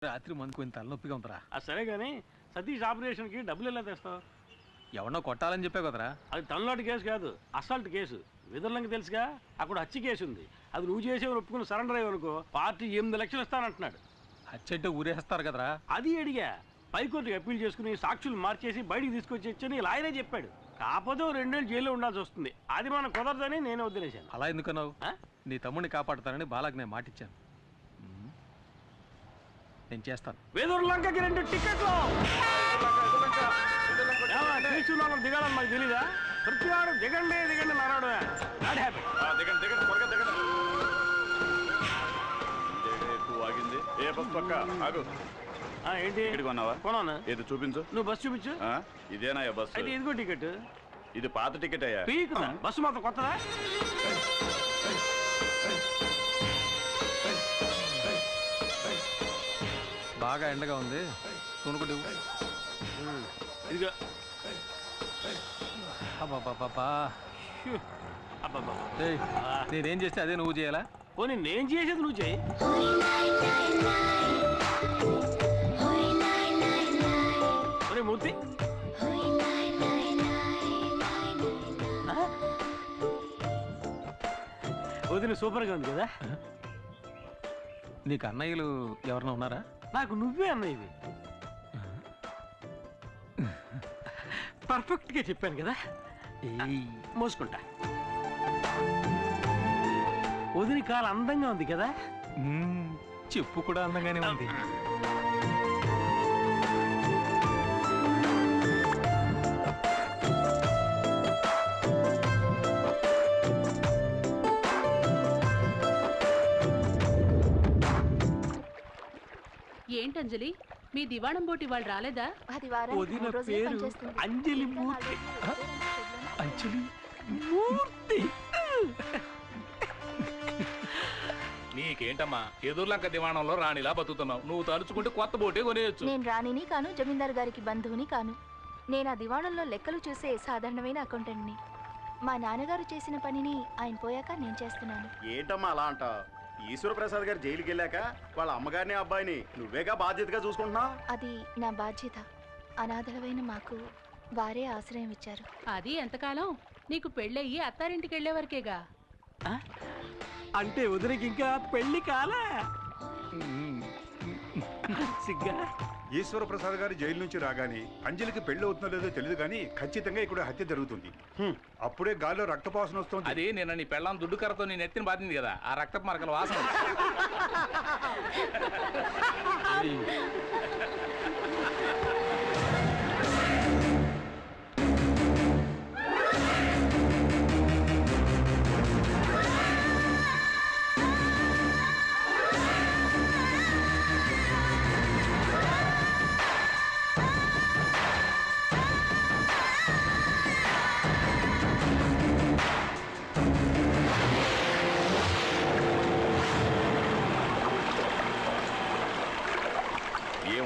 రాత్రి మంది కొంచెం తలనొప్పిగా ఉందిరా. సరే కానీ సతీష్ ఆపరేషన్కి డబ్బులు ఎలా తెస్తావు? ఎవరినో కొట్టాలని చెప్పే కదరా. అది తనలాంటి కేసు కాదు, అసాల్ట్ కేసు. విదర్లంకి తెలుసుగా, అక్కడ హత్య కేసు ఉంది. అది నువ్వు చేసే ఒప్పుకుని సరెండర్ అయ్యనుకో పార్టీ 8 లక్షలు ఇస్తానంటున్నాడు. హత్య అంటే ఊరేస్తారు కదరా. అది అడిగా. పైకోర్టుకి అప్పీల్ చేసుకుని సాక్షులు మార్చేసి బయటికి తీసుకొచ్చి లాయరే చెప్పాడు. కాకపోతే 2 ఏళ్ళు జైల్లో ఉండాల్సి వస్తుంది. అది మనం కుదరదని నేను వదిలేశాను. అలా ఎందుకన్నావు? నీ తమ్ముడిని కాపాడుతానని బాలాకి నేను మాటిచ్చాను. నేను చేస్తాను. వేదూరులంకకి 2 టికెట్లు దిగాలని మాకు తెలీదా? ప్రతివాడు దిగండి దిగండి నారాడు. ఏంటి కొనాను? ఏది చూపించు. నువ్వు బస్సు చూపించు. ఇదేనా బస్సు? అయితే ఇదిగో టికెట్. ఇది పాత టికెట్ అయ్యా. బస్సు మాత్రం కొత్తదా? బాగా ఎండగా ఉంది, కొనుక్కుంటే ఇదిగో. నేనేం చేస్తే అదే నువ్వు చేయాలా? పోనీ నేను చేసేది నువ్వు చేయి. మూర్తి వదిన సూపర్గా ఉంది కదా. నీకు అన్నయ్యలు ఎవరన్నా ఉన్నారా? నాకు నువ్వే అన్నయ్యవి. పర్ఫెక్ట్ గా చెప్పాను కదా. మోసుకుంటా. వదిలి కాలు అందంగా ఉంది కదా. చెప్పు కూడా అందంగానే ఉంది. ఏంటంజలి, మీ దివాణం బోటి వాళ్ళు రాలేదా? అంజలి మూర్తి. అంజలి మూర్తి. నీకేంటమ్మా ఎదుర్లంక దివాణంలో రాణిలా బతుకుతున్నావు. నువ్వు తలుచుకుంటే కొత్త బోటే కొనేయచ్చు. నేను రాణిని కాను, జమీందారు గారికి బంధువుని కాను. నేను ఆ దివాణంలో లెక్కలు చూసే సాధారణమైన అకౌంటెంట్ని. మా నాన్నగారు చేసిన పనిని ఆయన పోయాక నేను చేస్తున్నాను. ఏంటమ్మా అలా అంటావు? ఈశ్వరప్రసాద్ గారు జైలుకి వెళ్ళాక వాళ్ళ అమ్మగారిని అబ్బాయిని నువ్వేగా బాధ్యతగా చూసుకుంటున్నావు. అది నా బాధ్యత. అనాథలమైన మాకు వారే ఆశ్రయం ఇచ్చారు. అది ఎంతకాలం? నీకు పెళ్ళయ్యి అత్తారింటికి వెళ్లే వరకేగా. అంటే వదిలికి ఇంకా పెళ్లి కాలే. సిగ్గా. ఈశ్వరప్రసాద్ గారు జైలు నుంచి రాగానే అంజలికి పెళ్లి అవుతుందో లేదో తెలియదు కానీ ఖచ్చితంగా ఇక్కడ హత్య జరుగుతుంది. అప్పుడే గాల్లో రక్తపాసన వస్తుంది. అది నేను నీ పెళ్ళం దుడ్డు కర్రతో నేను ఎత్తిన బాధింది కదా, ఆ రక్తపు మరకల వాసన.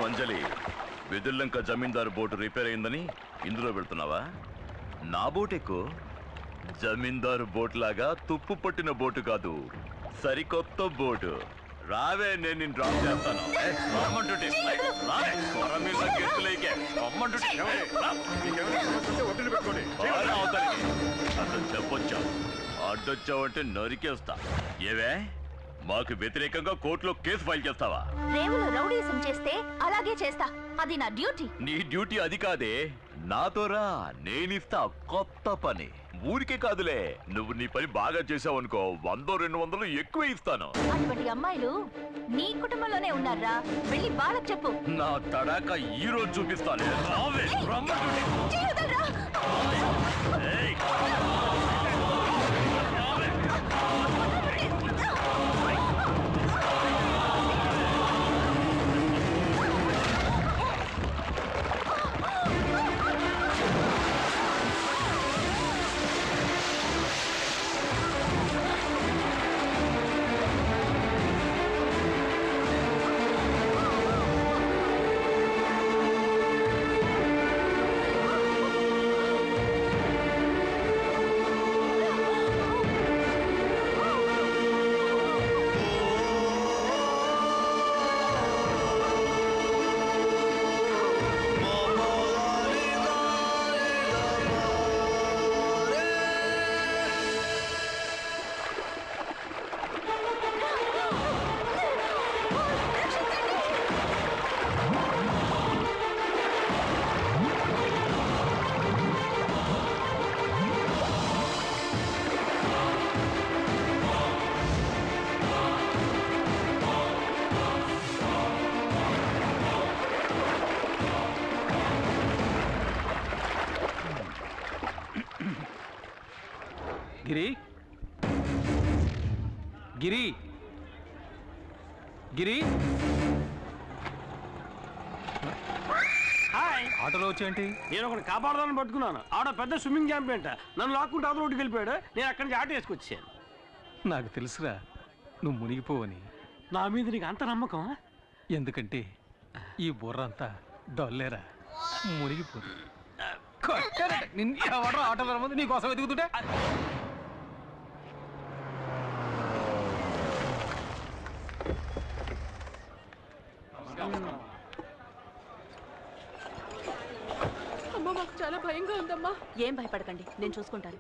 అంజలి, వెదుర్లంక జమీందారు బోటు రిపేర్ అయిందని ఇందులో పెడుతున్నావా? నా బోట్ ఎక్కువ. జమీందారు బోట్ లాగా తుప్పు పట్టిన బోటు కాదు, సరికొత్త బోటు. రావే, నేను నిన్ను డ్రాప్ చేస్తాను. అతను చెప్పొచ్చా? అడ్డొచ్చావంటే నరికేస్తా. ఏవే, మాకు వ్యతిరేకంగా కోర్టులో కేసు ఫైల్ చేస్తావా? రేవులో రౌడీసం చేస్తే అలాగే చేస్తా. అది నా డ్యూటీ. నీ డ్యూటీ అది కాదే, నాతో రా, నేనిస్తా కొత్త పని. ఊరికే కాదులే, నువ్వు నీ పని బాగా చేసావనుకో 100-200 ఎక్కువ ఇస్తాను. అటువంటి అమ్మాయిలు నీ కుటుంబంలోనే ఉన్నారా? వెళ్ళి బాలకు చెప్పు. నా తడాక ఈ రోజు చూపిస్తాను. గిరి గిరి గిరి హాయ్, ఆటోలో వచ్చేంటి? నేను ఒకటి కాపాడదాన్ని పట్టుకున్నాను. ఆడ పెద్ద స్విమ్మింగ్ ఛాంపియన్ నన్ను లాక్కుంటే అవతల రోడ్డుకి వెళ్ళిపోయాడు. నేను అక్కడి నుంచి ఆటో వేసుకొచ్చాను. నాకు తెలుసురా నువ్వు మునిగిపోవని. నా మీద నీకు అంత నమ్మకం? ఎందుకంటే ఈ బుర్ర అంతా డొల్లేరా, మునిగిపోదు. నిన్ను ఎవడో ఆటోలో రమ్మంది నీకోసం వెతుకుతుంటే. అమ్మా మాకు చాలా భయంగా ఉందమ్మా. ఏం భయపడకండి, నేను చూసుకుంటాను.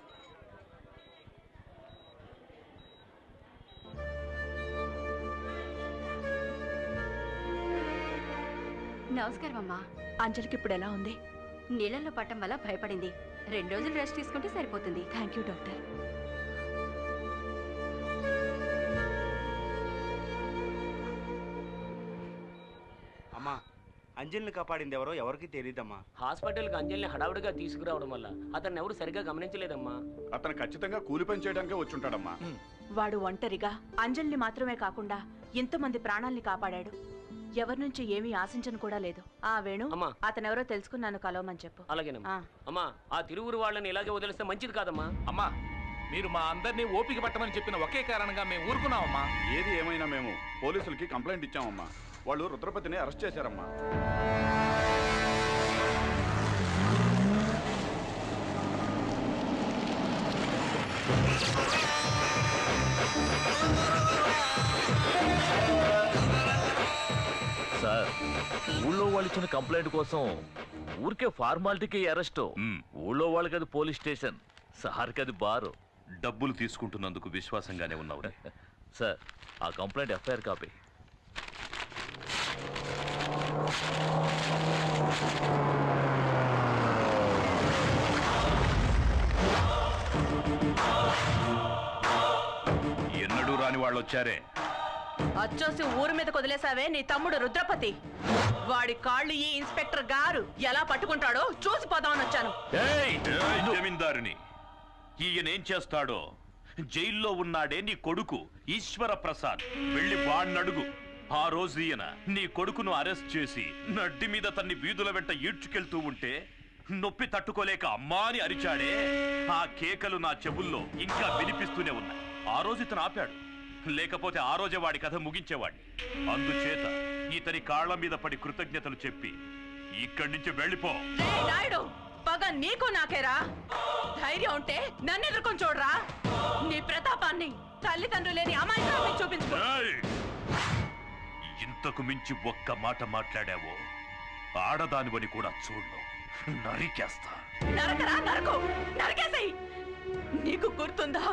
నమస్కారం అమ్మా. అంజలికి ఇప్పుడు ఎలా ఉంది? నీళ్ళల్లో పట్టం వల్ల భయపడింది. 2 రోజులు రెస్ట్ తీసుకుంటే సరిపోతుంది. Thank you doctor. అమ్మా, అంజలిని కాపాడింది ఎవరో ఎవరికి తెలియదమ్మా. హాస్పిటల్కి అంజలిని హడావుడిగా తీసుకురావడం వల్ల అతన్ని ఎవరు సరిగా గమనించలేదమ్మా. అతను ఖచ్చితంగా కూలి పని చేయడానికే వచ్చుంటాడమ్మా. వాడు ఒంటరిగా అంజలిని మాత్రమే కాకుండా ఇంతమంది ప్రాణాల్ని కాపాడాడు. ఎవరి నుంచి ఏమీ ఆశించను కూడా లేదు. ఆ వేణు, అమ్మా. అతనెవరో తెలుసుకుని నన్ను కలవమని చెప్పు. అలాగేనమ్మా. ఆ. అమ్మా, ఆ తిరువురు వాళ్ళని ఇలాగే వదిలేస్తే మంచిది కాదమ్మా. అమ్మా, మీరు మా అందరినీ ఓపిక పట్టమని చెప్పిన ఒకే కారణంగా మేము ఊరుకున్నామమ్మా. ఏది ఏమైనా మేము పోలీసులకి కంప్లైంట్ ఇచ్చామమ్మా. వాళ్ళు రుద్రపతిని అరెస్ట్ చేశారమ్మా. సార్, ఊళ్ళో వాళ్ళు ఇచ్చిన కంప్లైంట్ కోసం ఊరికే ఫార్మాలిటీకి అరెస్ట్. ఊళ్ళో వాళ్ళకి అది పోలీస్ స్టేషన్, సార్కి అది బారు. డబ్బులు తీసుకుంటున్నందుకు విశ్వాసంగానే ఉన్నావు. సార్, ఆ కంప్లైంట్ ఎఫ్ఐఆర్ కాపీ. ఎన్నడూ రాని వాళ్ళు వచ్చారే. అచ్చోసి ఊరి మీద వదిలేసావే నీ తమ్ముడు రుద్రపతి. వాడి కాళ్ళు ఈ ఇన్స్పెక్టర్ గారు ఎలా పట్టుకుంటాడో చూసి పోదామని వచ్చాను. జమీందారుని ఈయనేం చేస్తాడో. జైల్లో ఉన్నాడే నీ కొడుకు ఈశ్వర ప్రసాద్, వెళ్ళి వాణ్ణడుగు. ఆ రోజు ఈయన నీ కొడుకును అరెస్ట్ చేసి నడ్డి మీద తన్ని వీధుల వెంట ఈడ్చుకెళ్తూ ఉంటే నొప్పి తట్టుకోలేక అమ్మా అని అరిచాడే. ఆ కేకలు నా చెవుల్లో ఇంకా వినిపిస్తూనే ఉన్నాయి. ఆ రోజు ఇతను ఆపాడు, లేకపోతే ఆ రోజే వాడి కథ ముగించేవాడిని. అందుచేత ఇతని కాళ్ల మీద పడి కృతజ్ఞతలు చెప్పి ఇక్కడి నుంచి వెళ్ళిపో. నాయుడు, పగ నీకు నాకేరా. ధైర్యం ఉంటే నన్ను ఎదుర్కొని చూడరా. నీ ప్రతాపాన్ని తల్లిదండ్రులు లేని అమాయకాన్ని చూపించుకో. ఇంతకు మించి ఒక్క మాట మాట్లాడావో ఆడదానివని కూడా చూడు, నరికేస్తా. నరకరా, నరకు, నరకేసాయి. నీకు గుర్తుందా,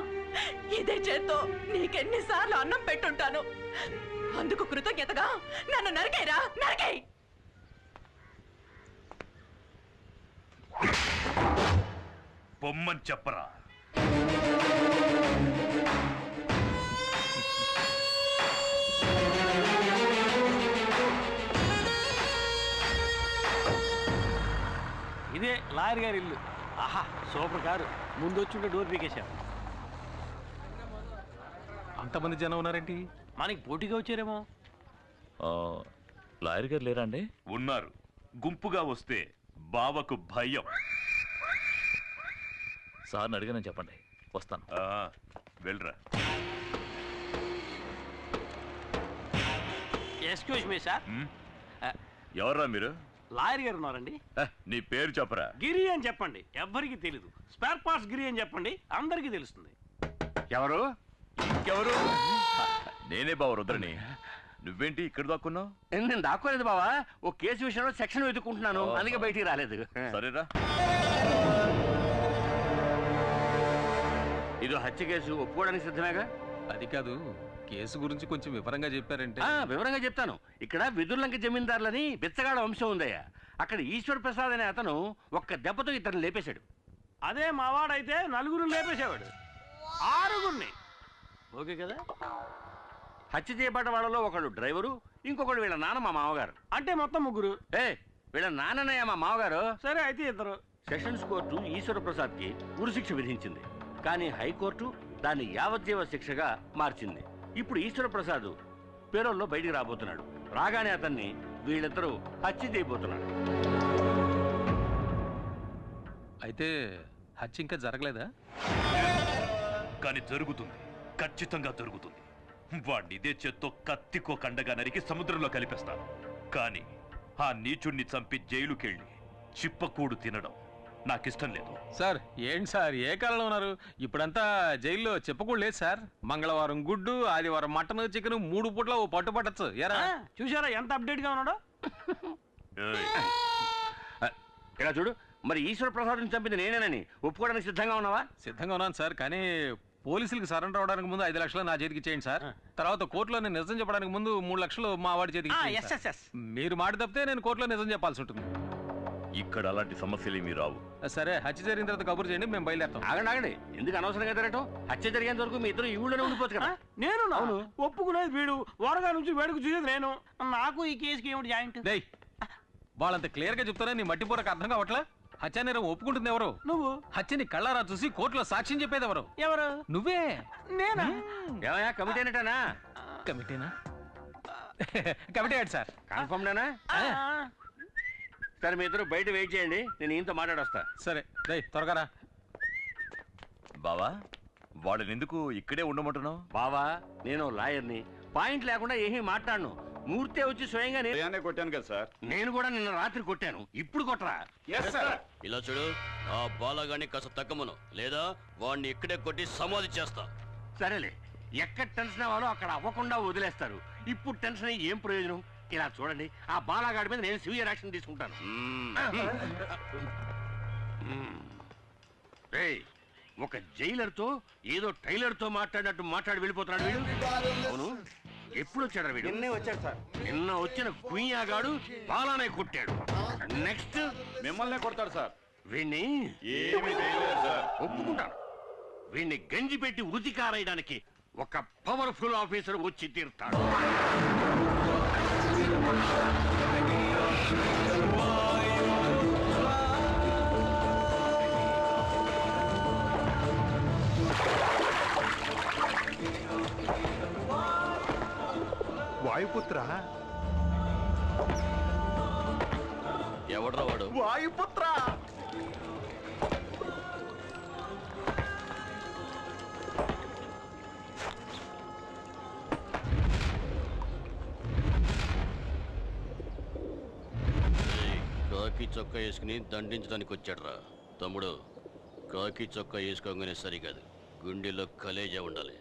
ఇదే చేత్తో నీకెన్నిసార్లు అన్నం పెట్టుంటాను. అందుకు కృతజ్ఞతగా నన్ను నరికేరా, నరికేయ్. పొమ్మని చెప్పరా. ఇదే లాయర్ గారి ఇల్లు. ఆహా, సూపర్ కారు. ముందు వచ్చి డోర్ పీకేశాం. అంతమంది జనం ఉన్నారేంటి? మనకి పోటీగా వచ్చారేమో. లాయర్ గారు లేరా అండి? ఉన్నారు. గుంపుగా వస్తే బావకు భయం. సార్ని అడిగానని చెప్పండి, వస్తాను. వెళ్ళరా. Excuse me sir. ఎవర్రా మీరు? లాయర్ గారు ఉన్నారండి. నీ పేరు చెప్పరా. గిరి అని చెప్పండి, ఎవ్వరికి తెలీదు. స్పేర్ పార్ట్స్ గిరి అని చెప్పండి, అందరికీ తెలుస్తుంది. ఎవరు? ఇంకెవరు? నేనే బావ రుద్రని. నువ్వేంటి ఇక్కడ దాక్కున్నావు? నేను దాక్కోలేదు బావా, ఓ కేసు విషయంలో సెక్షన్ వెతుక్కుంటున్నాను, అందుకే బయటికి రాలేదు. సరేరా. ఇదో హత్య కేసు, ఒప్పుకోవడానికి సిద్ధమేగా? అది కాదు, కేసు గురించి కొంచెం వివరంగా చెప్పారంటే. వివరంగా చెప్తాను. ఇక్కడ విదుర్లంక జమీందారులని బిచ్చగాడ వంశం ఉందయ్యా. అక్కడ ఈశ్వర ప్రసాద్ అనే అతను ఒక్క దెబ్బతో ఇతను లేపేశాడు. అదే మావాడైతే నలుగురు లేపేసేవాడు, 6గురిని. ఓకే కదా? హత్య చేయబడ్డ వాళ్ళలో ఒకడు డ్రైవరు, ఇంకొకడు వీళ్ళ నాన్న మా మామగారు. అంటే మొత్తం 3. వీళ్ళ నాన్ననయ్య మా మామగారు. సరే అయితే ఇద్దరు. సెషన్స్ కోర్టు ఈశ్వర ప్రసాద్ కి ఉరిశిక్ష విధించింది. కానీ హైకోర్టు దాన్ని యావజ్జీవ శిక్షగా మార్చింది. ఇప్పుడు ఈశ్వర ప్రసాద్ పేరోల్లో బయటికి రాబోతున్నాడు. రాగానే అతన్ని వీళ్ళిద్దరూ హత్య చేయబోతున్నాడు. అయితే హత్య ఇంకా జరగలేదా? కానీ జరుగుతుంది, ఖచ్చితంగా జరుగుతుంది. వాడిని ఇదే చేత్తో కత్తికో కండగా నరికి సముద్రంలో కలిపేస్తాను. కానీ ఆ నీచుణ్ణి చంపి జైలుకెళ్ళి చిప్పకూడు తినడం నాకిష్టం లేదు. సార్ ఏంటి సార్ ఏ కాలంలో ఉన్నారు? ఇప్పుడంతా జైల్లో చెప్పకూడదు లేదు సార్. మంగళవారం గుడ్డు, ఆదివారం మటన్, చికెన్ 3 పూట్ల ఓ పట్టు పట్టచ్చు. ఎరా చూసారా ఎంత అప్డేట్ గా ఉన్నాడో? ఇలా చూడు, మరి ఈశ్వర ప్రసాద్ చంపింది నేనేనని ఒప్పుకోవడానికి సిద్ధంగా ఉన్నావా? సిద్ధంగా ఉన్నాను సార్, కానీ పోలీసులకు సరెండర్ అవడానికి ముందు 5 లక్షలు నా చేతికి ఇచ్చేయండి సార్. తర్వాత కోర్టులో నేను నిజం చెప్పడానికి ముందు 3 లక్షలు మా వాడి చేతికి ఇచ్చేయండి సార్. మీరు మాట తప్పితే నేను కోర్టులో నిజం చెప్పాల్సి ఉంటుంది. ఇక్కడ అలాంటి సమస్యలు ఏమీ రావు. సరే, హత్య జరిగిన తర్వాత కబురు చేయండి, మేము బయలుదేరుతాం. ఆగండి, ఎందుకు అనవసరంగా తిరగటం? హత్య జరిగేంత వరకు మీ ఇద్దరు ఈ ఊళ్ళోనే ఉండిపోవచ్చు కదా. నేను ఒప్పుకునేది వీడు, వరగా నుంచి వేడుకు చూసేది నేను. నాకు ఈ కేసుకి ఏమిటి జాయింట్? వాళ్ళంత క్లియర్ గా చెప్తారా నీ మట్టిపోరకు అర్థం కావట్లా? హత్య నేరం ఒప్పుకుంటుంది ఎవరు? నువ్వు. హత్యని కళ్ళారా చూసి కోర్టులో సాక్ష్యం చెప్పేది ఎవరు? ఎవరు? నువ్వే. నేనా? ఏమయ్యా, కమిటీ అనేటానా? కమిటీనా? కమిటీ ఏంటి సార్? కన్ఫర్మ్ నేనా? సరే, మీ ఇద్దరు బయట వెయిట్ చేయండి, నేను ఈయనతో మాట్లాడొస్తా. సరే, త్వరగా రా. బావా, వాళ్ళని ఎందుకు ఇక్కడే ఉండమంటున్నావు? బావా, నేను లాయర్ని, పాయింట్ లేకుండా ఏమీ మాట్లాడను. మూర్తే వచ్చి స్వయంగా కొట్టాను కదా సార్. నేను కూడా నిన్న రాత్రి కొట్టాను, ఇప్పుడు కొట్టరా? ఇలా చూడు, ఆ బాలగాన్ని కాస్త తగ్గమను, లేదా వాడిని ఇక్కడే కొట్టి సమాధి చేస్తా. సరేలే, ఎక్కడ టెన్షన్ అవ్వాలో అక్కడ అవ్వకుండా వదిలేస్తారు. ఇప్పుడు టెన్షన్ అయ్యి ఏం ప్రయోజనం? ఇలా చూడండి, ఆ బాలగాడి మీద నేను సివియర్ యాక్షన్ తీసుకుంటాను. ఒక జైలర్ తో ఏదో టైలర్ తో మాట్లాడినట్టు మాట్లాడి వెళ్ళిపోతున్నాడు వీడు. అవును, ఎప్పుడు వచ్చాడు వీడు? నిన్నే వచ్చాడు సార్. నిన్న వచ్చిన కుయ్యాగాడు బాలానే కొట్టాడు. నెక్స్ట్ మిమ్మల్నే కొడతాడు సార్. వీణ్ణి ఏమీ చేయలేదు సార్. ఒప్పుకుంటాను. వీణ్ణి గంజి పెట్టి వృత్తి కారేయడానికి ఒక పవర్ఫుల్ ఆఫీసర్ వచ్చి తీరుతాడు. వాయుపుత్ర, ఎవడ్రా వాడు? వాయుపుత్ర, కాకి చొక్కా వేసుకుని దండించడానికి వచ్చాడ్రా. తమ్ముడు, కాకి చొక్కా వేసుకోగానే సరికాదు, గుండెలో కలేజా ఉండాలి,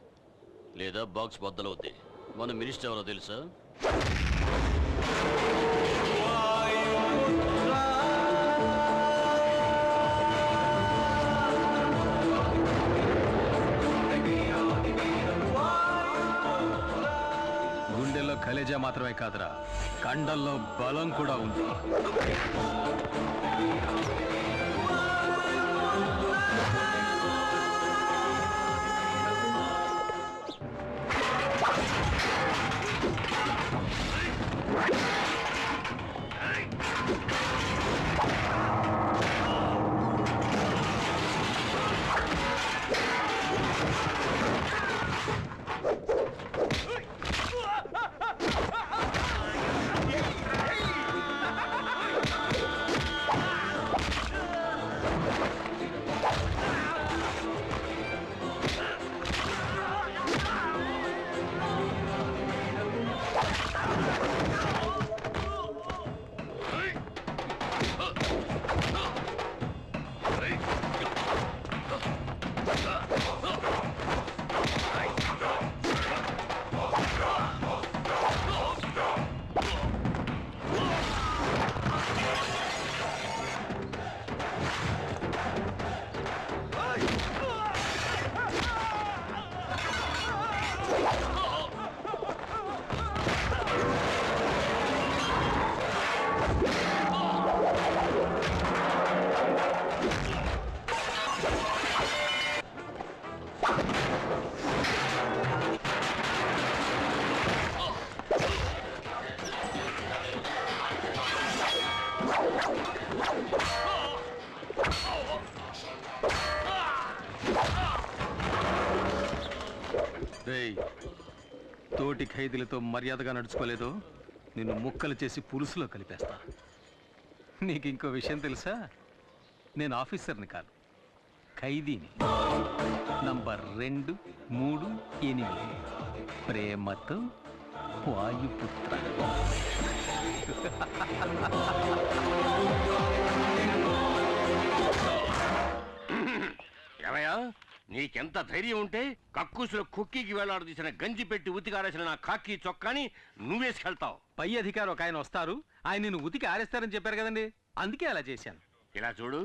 లేదా బాక్స్ బద్దలవుద్ది. మన మినిస్టర్ ఎవరో తెలుసా? గుండెల్లో కలేజా మాత్రమే కాదురా, కండల్లో బలం కూడా ఉంది. ఖైదీలతో మర్యాదగా నడుచుకోలేదో నిన్ను ముక్కలు చేసి పులుసులో కలిపేస్తా. నీకు ఇంకో విషయం తెలుసా? నేను ఆఫీసర్ని కాదు, ఖైదీని. నంబర్ 2, 3, 8 ప్రేమతో వాయుపుత్ర. ఏమయ్యా, నీకెంత ధైర్యం ఉంటే కక్కుసులో కుక్కీకి వేలాడదీసిన గంజి పెట్టి ఉతికారేసిన నా కాకి చొక్కాని నువ్వేసుకెళ్తావు? పై అధికారి ఒక ఆయన వస్తారు, ఆయన నిన్ను ఉతికి ఆరేస్తారని చెప్పారు కదండి, అందుకే అలా చేశాను. ఇలా చూడు,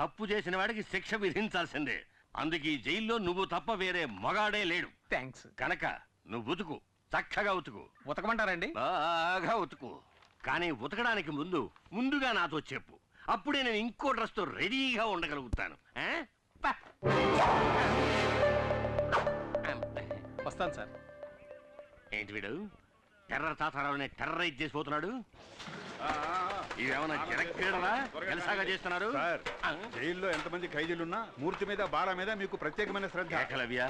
తప్పు చేసిన వాడికి శిక్ష విధించాల్సిందే. అందుకే జైల్లో నువ్వు తప్ప వేరే మగాడే లేడు. థ్యాంక్స్. కనుక నువ్వు ఉతుకు, చక్కగా ఉతుకు. ఉతకమంటారండి? బాగా ఉతుకు. కానీ ఉతకడానికి ముందుగా నాతో చెప్పు, అప్పుడే నేను ఇంకో డ్రెస్తో రెడీగా ఉండగలుగుతాను. వస్తాను సార్. ఏంటి వీడు టెర్రర్ తాతారావునే టెర్రరైజ్ చేసిపోతున్నాడు? ఇదేమన్నా జనక్రీడలా ఎలసాగా చేస్తున్నారు? జైల్లో ఎంతమంది ఖైదీలున్నా మూర్తి మీద బాల మీద మీకు ప్రత్యేకమైన శ్రద్ధ. ఏకలవ్య,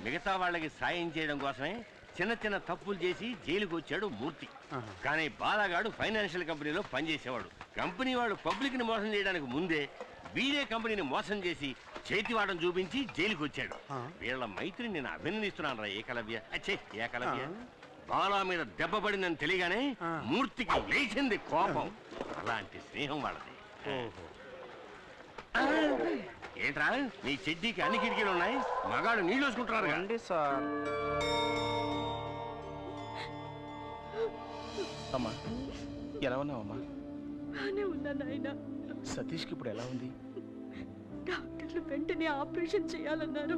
మిగతా వాళ్ళకి సాయం చేయడం కోసమే చిన్న చిన్న తప్పులు చేసి జైలుకు వచ్చాడు మూర్తి. కానీ బాలగాడు ఫైనాన్షియల్ కంపెనీలో పనిచేసేవాడు. కంపెనీ వాడు పబ్లిక్ ని మోసం చేయడానికి ముందే వీడే కంపెనీని మోసం చేసి చేతివాటం చూపించి జైలుకు వచ్చాడు. వీళ్ళ మైత్రిని నేను అభినందిస్తున్నాను రా ఏకలవ్య. ఏకలవ్య, బాలా మీద దెబ్బ పడిందని తెలియగానే మూర్తికి లేచింది కోపం. అలాంటి స్నేహం వాళ్ళది. ఏంట్రా నీ చెడ్డీకి అన్ని కిటికీలు ఉన్నాయి, మగాడు నీళ్ళు వేసుకుంటున్నారు సార్. అమ్మా, ఎలా ఉన్నావమ్మా? బానే ఉన్నా నాయనా. సతీష్కి ఇప్పుడు ఎలా ఉంది? డాక్టర్లు వెంటనే ఆపరేషన్ చేయాలన్నారు.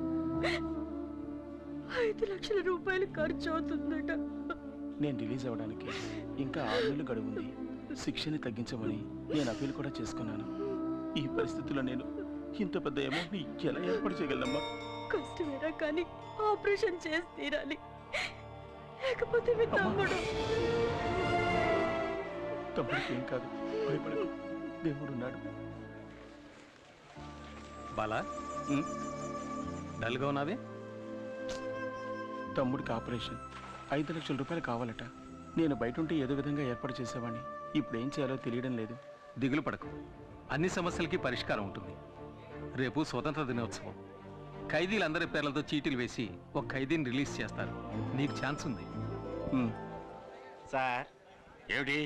5 లక్షల రూపాయలు ఖర్చు అవుతుందట. నేను రిలీజ్ అవ్వడానికి ఇంకా 6 నెలలు గడువు ఉంది. శిక్షని తగ్గించమని నేను అప్పీల్ కూడా చేసుకున్నాను. ఈ పరిస్థితుల్లో నేను ఇంత పెద్ద అమౌంట్ని ఎలా ఏర్పాటు చేయగలమ్మా? కష్టమేరా కానీ ఆపరేషన్ చేసి తీరాలి, లేకపోతే మీ తమ్ముడికి ఏం కాదు, భయపడకు, దేవుడున్నాడు. బాలా, డల్గా ఉన్నావే? తమ్ముడికి ఆపరేషన్ 5 లక్షల రూపాయలు కావాలట. నేను బయట ఉంటే ఏదో విధంగా ఏర్పాటు చేసేవాడిని. ఇప్పుడు ఏం చేయాలో తెలియడం లేదు. దిగులు పడకు, అన్ని సమస్యలకి పరిష్కారం ఉంటుంది. రేపు స్వతంత్ర దినోత్సవం. ఖైదీలందరి పేర్లతో చీటీలు వేసి ఒక ఖైదీని రిలీజ్ చేస్తారు. నీకు ఛాన్స్ ఉంది. సార్, ఏమిటి?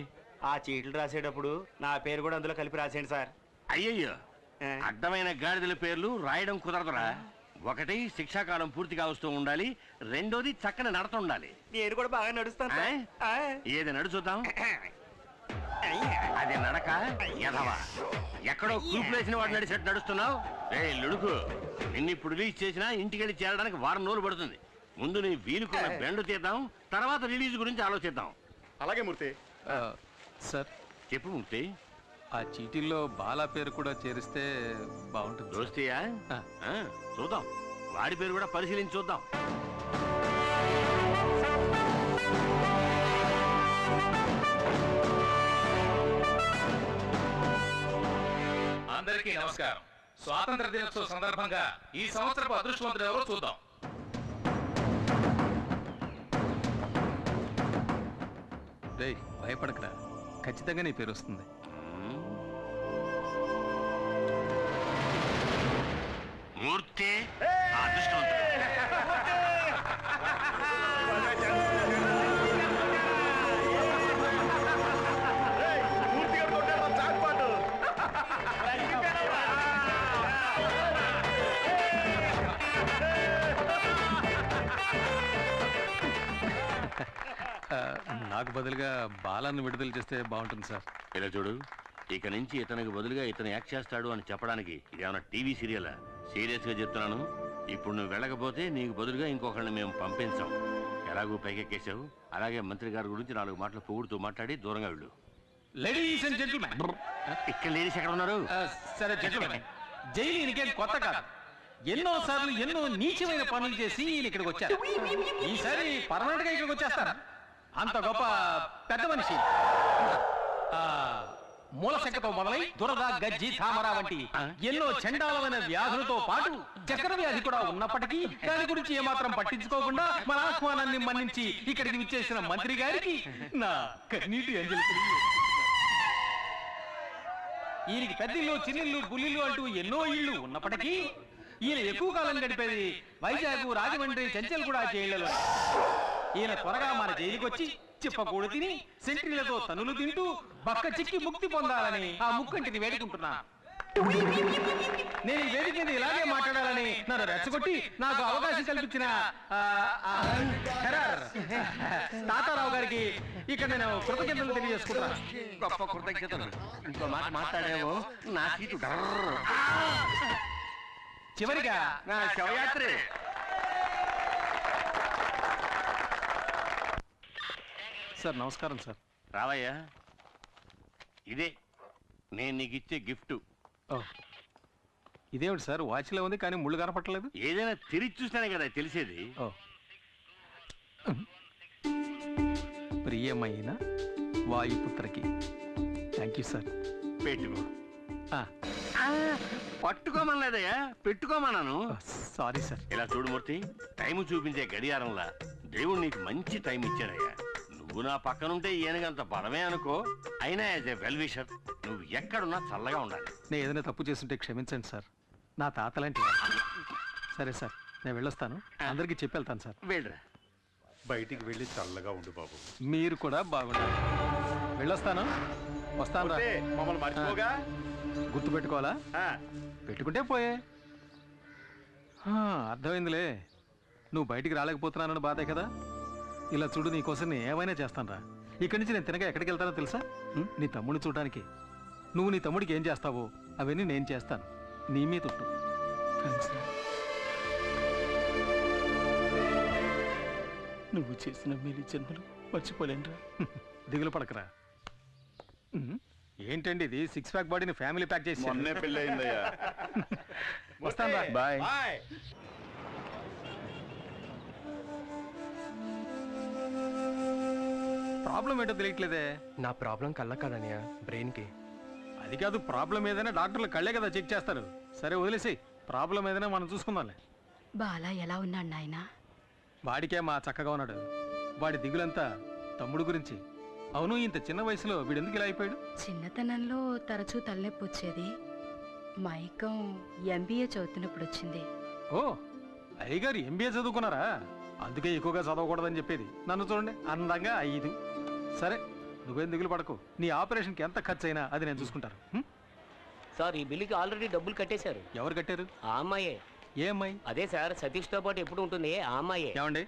ఆ చీట్లు రాసేటప్పుడు నా పేరు కూడా అందులో కలిపి రాసేయండి సార్. అయ్యయ్యో, అడ్డమైన గాడిదల పేర్లు రాయడం కుదరదురా. ఒకటి శిక్షాకాలం పూర్తిగా వస్తూ ఉండాలి, రెండోది చక్కని నడత ఉండాలి. నేను కూడా బాగా నడుస్తాను. ఏది నడుచుద్దాం? అది నడక ఎదవా, ఎక్కడో కూపులేసిన వాడు నడిచేట్టు నడుస్తున్నావు. లుడుకు, నిన్నిప్పుడు రిలీజ్ చేసినా ఇంటికెళ్ళి చేరడానికి 1 వారం రోజులు పడుతుంది. ముందు నీ వీలుకున్న బెండు తీద్దాం, తర్వాత రిలీజ్ గురించి ఆలోచిద్దాం. అలాగే మూర్తి. సార్ చెప్పు మూర్తి. ఆ చీటీల్లో బాలా పేరు కూడా చేరిస్తే బాగుంటుంది. దోస్తీయా? చూద్దాం, వాడి పేరు కూడా పరిశీలించి చూద్దాం. అందరికీ నమస్కారం. స్వాతంత్ర దినోత్సవ సందర్భంగా ఈ సంవత్సరపు అదృష్టవంతులు ఎవరో చూద్దాం. రేయ్, భయపడకరా, ఖచ్చితంగా నీ పేరు వస్తుంది. మూర్తి అదృష్టవంతుడు. నాకు బదులుగా బాలాన్ని విడుదల చేస్తే బాగుంటుంది సార్. ఇలా చూడు, ఇక నుంచి ఇతనికి బదులుగా ఇతను యాక్ట్ చేస్తాడు అని చెప్పడానికి ఇదేమన్నా టీవీ సీరియలా? సీరియస్ గా చెప్తున్నాను. ఇప్పుడు నువ్వు వెళ్ళకపోతే నీకు బదులుగా ఇంకొకరిని మేము పంపించాం. ఎలాగూ పైకెక్కేశావు, అలాగే మంత్రి గారి గురించి 4 మాటలు పొగుడుతూ మాట్లాడి దూరంగా వెళ్ళు. Ladies and gentlemen. ఇక్కడ లేడీస్ ఎక్కడ ఉన్నారు? సరే జెంటిల్మెన్, జైలు ఈయనకేం కొత్త కాదు. ఎన్నో సార్లు ఎన్నో నీచమైన పనులు చేసి ఈయన ఇక్కడికి వచ్చారు. ఈసారి పర్మనెంట్ గా ఇక్కడికి వచ్చేస్తారా? అంత గొప్ప పెద్ద మనిషి. మూల శంకతో మొదలై దురద, గజ్జి, తామర వంటి ఎన్నో చండాలమైన వ్యాధులతో పాటు చక్కెర వ్యాధి కూడా ఉన్నప్పటికీ దాని గురించి ఏమాత్రం పట్టించుకోకుండా మన ఆహ్వానాన్ని మన్నించి ఇక్కడికి విచ్చేసిన మంత్రి గారికి నా కన్నీటి అంజలి. ఈయనకి పెద్దిల్లు, చిన్నిల్లు, బుల్లిల్లు అంటూ ఎన్నో ఇళ్ళు ఉన్నప్పటికీ ఈయన ఎక్కువ కాలం గడిపేది వైజాగ్, రాజమండ్రి, చెంచల్ కూడా జైళ్లలో. ఈయన త్వరగా మన జైలుకి వచ్చి చిప్పకూడు తిని సెంట్రీలతో తనులు తింటూ బక్క చిక్కి ముక్తి పొందాలని ఆ ముక్కంటిని వేడుకుంటున్నా. నేను ఈ వేదిక మీద ఇలాగే మాట్లాడాలని నన్ను రెచ్చగొట్టి నాకు అవకాశం కల్పించిన తాతారావు గారికి ఇక్కడ నేను కృతజ్ఞతలు తెలియజేసుకుంటున్నాను. గొప్ప కృతజ్ఞతలు. ఇంకో మాట మాట్లాడేవో నా సీటు చివరిగా నా శవయాత్రే. సార్ నమస్కారం సార్. రావయ్యా, ఇదే నేను నీకు ఇచ్చే గిఫ్ట్. ఇదేమిటి సార్, వాచ్లో ఉంది కానీ ముళ్ళు కనపట్టలేదు? ఏదైనా తిరిగి చూస్తేనే కదా తెలిసేది. ప్రియమైన వాయుపుత్రకి థ్యాంక్ యూ సార్. పెట్టుకో. పట్టుకోమనలేదయ్యా, పెట్టుకోమన్నాను. Sorry sir. ఇలా చూడు మూర్తి, టైం చూపించే గడియారంలా దేవుడు నీకు మంచి టైం ఇచ్చాడయ్యా. నువ్వు నా పక్కనుంటే ఈయనకంత బలమే అనుకో. అయినా యాజ్ ఏ వెల్ విషర్ నువ్వు ఎక్కడున్నా చల్లగా ఉండాలి. నేను ఏదైనా తప్పు చేస్తుంటే క్షమించండి సార్. నా తాతలాంటి. సరే సార్, నేను వెళ్ళొస్తాను. అందరికీ చెప్పి వెళ్తాను సార్. వెళ్ళరా. బయటికి వెళ్ళి చల్లగా ఉండు బాబు. మీరు కూడా బాగుండాలి. వెళ్ళొస్తాను. వస్తాను రా. మమ్మల్ని మర్చిపోగా. గుర్తు పెట్టుకోవాలా? పెట్టుకుంటే పోయే. అర్థమైందిలే. నువ్వు బయటికి రాలేకపోతున్నానని బాధే కదా. ఇలా చూడు, నీకోసం నేను ఏమైనా చేస్తాను రా. ఇక్కడి నుంచి నేను తినగా ఎక్కడికి వెళ్తానో తెలుసా? నీ తమ్ముడిని చూడడానికి. నువ్వు నీ తమ్ముడికి ఏం చేస్తావో అవన్నీ నేను చేస్తాను. నీ మీద ఉంటు. నువ్వు చేసిన మేలు జన్మలు మర్చిపోలేనురా. దిగులు పడకరా. ఏంటండి ఇది, 6 ప్యాక్ బాడీని ఫ్యామిలీ ప్యాక్ చేసి మొన్నే పెళ్ళి అయిందయ్యా. వస్తాను రా. బాయ్. ప్రాబ్లం ఏంటో తెలియట్లేదే. నా ప్రాబ్లం కళ్ళ కాదనియా, బ్రెయిన్కి. అది కాదు, ప్రాబ్లం ఏదైనా డాక్టర్లు కళ్ళే కదా చెక్ చేస్తారు. సరే వదిలేసి, ప్రాబ్లం ఏదైనా మనం చూసుకుందాంలే. బాలా ఎలా ఉన్నాడు నాయన? వాడికే మా చక్కగా ఉన్నాడు. వాడి దిగులంతా తమ్ముడు గురించి. అవును, ఇంత చిన్న వయసులో వీడెందుకు ఇలా అయిపోయాడు? చిన్నతనంలో తరచూ తలనొప్పి వచ్చేది. మైకం ఎంబీఏ చదువుతున్నప్పుడు వచ్చింది. ఓ, అయ్యగారు ఎంబీఏ చదువుకున్నారా? అందుకే ఎక్కువగా చదవకూడదని చెప్పేది. నన్ను చూడండి, అందంగా 5. సరే, నువ్వేం దిగులు పడకు. నీ ఆపరేషన్కి ఎంత ఖర్చు అయినా అది నేను చూసుకుంటాను. సార్, ఈ బిల్లుకి ఆల్రెడీ డబ్బులు కట్టేశారు. ఎవరు కట్టారు? ఆ అమ్మాయే. ఏ అమ్మాయి? అదే సార్, సతీష్తో పాటు ఎప్పుడు ఉంటుంది ఆ అమ్మాయే. ఏమండి,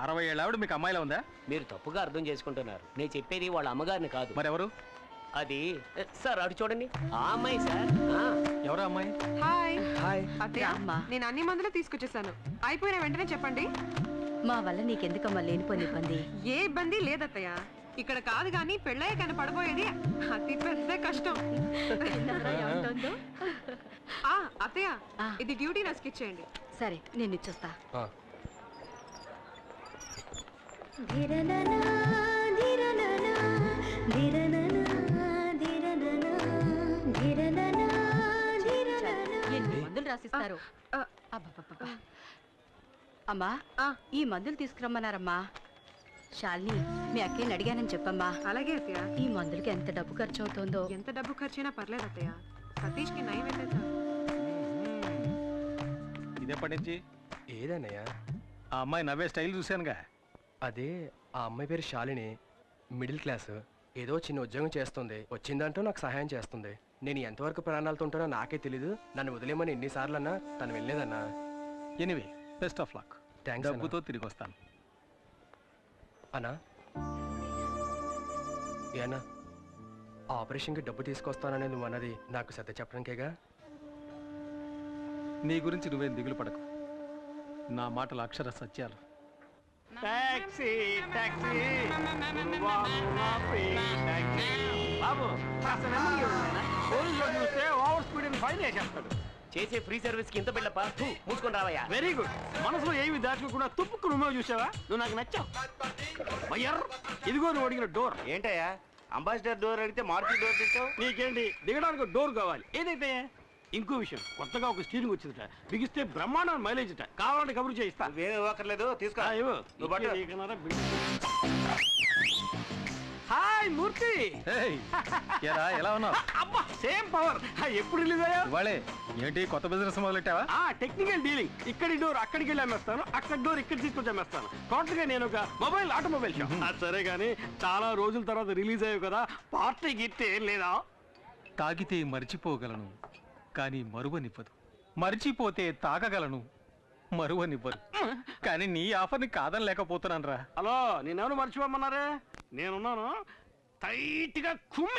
60 ఏళ్ళ ఆవిడ మీకు అమ్మాయిలా ఉందా? మీరు తప్పుగా అర్థం చేసుకుంటున్నారు. నేను చెప్పేది వాళ్ళ అమ్మగారిని కాదు. మరెవరు? అది సార్, అటు చూడండి, ఆ అమ్మాయి సార్. ఎవరు అమ్మాయి? హాయ్. హాయ్ అత్తయ్య, నేను అన్ని మందులు తీసుకొచ్చేసాను. అయిపోయిన వెంటనే చెప్పండి. మా వల్ల నీకెందుకమ్మా లేనిపోని ఇబ్బంది? ఏ ఇబ్బంది లేదత్తయ్య. ఇక్కడ కాదు కానీ పెళ్ళయ్య కానీ పడబోయేది అతి పెద్ద కష్టం. అత్తయ్య, ఇది డ్యూటీ నర్స్కి ఇచ్చేయండి. సరే, నేను ఇచ్చొస్తా. ఎన్ని మందులు రాసిస్తారు? అమ్మా, ఈ మందులు తీసుకురమ్మన్నారమ్మా. శాలిని, మీ అక్కని అడిగానని చెప్పమ్మా. అలాగే అత్తయ్య. ఈ మందులకి ఎంత డబ్బు ఖర్చు అవుతుందో? ఎంత డబ్బు ఖర్చైనా పర్లేదు అత్తయ్య. సతీష్కి నయం అయితే చాలు. ఇదేపటి నుంచి? ఏదన్నయ్యా? ఆ అమ్మాయి నవ్వే స్టైల్ చూశానుగా. అదే, ఆ అమ్మాయి పేరు శాలిని, మిడిల్ క్లాస్. ఏదో చిన్న ఉద్యోగం చేస్తుంది. వచ్చిందంటూ నాకు సహాయం చేస్తుంది. నేను ఎంతవరకు ప్రాణాలతో ఉంటానో నాకే తెలీదు. నన్ను వదిలేమని ఎన్నిసార్లు అన్నా తను వెళ్ళలేదన్నా. Anyway, best of luck. Thanks. డబ్బుతో తిరిగి వస్తాను. అన్నా, ఏనా ఆపరేషన్కి డబ్బు తీసుకొస్తానని నువ్వు అన్నది నాకు సత్య చెప్పడానికేగా? నీ గురించి నువ్వేం దిగులు పడకు. నా మాటలు అక్షర సత్యాలు. టాక్సీ టాక్సీ బాబు, పోలీసులు చూస్తే ఓవర్ స్పీడ్ అని ఫైన్ వేసేస్తాడు. చేసే ఫ్రీ సర్వీస్ కి ఇంత బిళ్ళపా, మూసుకొని రావయ్యా. Very good. మనసులో ఏమి దాచుకోకుండా తుప్పుకు నువ్వు చూసావా? నువ్వు నాకు నచ్చావు. ఇదిగో నువ్వు అడిగిన డోర్. ఏంటయ్యా అంబాసిడర్ డోర్ అడిగితే మారుతి డోర్ తెచ్చావు. నీకేంటి దిగడానికి డోర్ కావాలి ఏదైతే. ఇంకో విషయం, కొత్తగా ఒక స్టీరింగ్ వచ్చిందట, బిగిస్తే బ్రహ్మాండం మైలేజ్ అట. కావాలంటే కబురు చేయిస్తా. వేరే ఇవ్వక్కర్లేదు, తీసుకో. నువ్వు పట్టు. హాయ్ మూర్తి. ఎలా ఉన్నావు? అబ్బా సేమ్ పవర్. ఎప్పుడు రిలీజ్ అయ్యా? ఇవాళే. ఏంటి కొత్త బిజినెస్ మొదలెట్టావా? Technical dealing. ఇక్కడి డోర్ అక్కడికి వెళ్ళి అమ్మేస్తాను, అక్కడి డోర్ ఇక్కడ తీసుకొచ్చి అమ్మేస్తాను. టోటల్ గా నేను ఒక ఆటోమొబైల్ షాప్. సరే గానీ చాలా రోజుల తర్వాత రిలీజ్ అయ్యావు కదా, పార్టీ గిట్టే ఏం లేదా? తాగితే మర్చిపోగలను కానీ మరువనివ్వదు, మర్చిపోతే తాగగలను మరువనివ్వరు. కానీ నీ ఆఫర్ని కాదని లేకపోతున్నాను రా. హలో, నేనెవరు మర్చిపోమన్నారే? నేనున్నాను. టైట్ గా కుమ్మి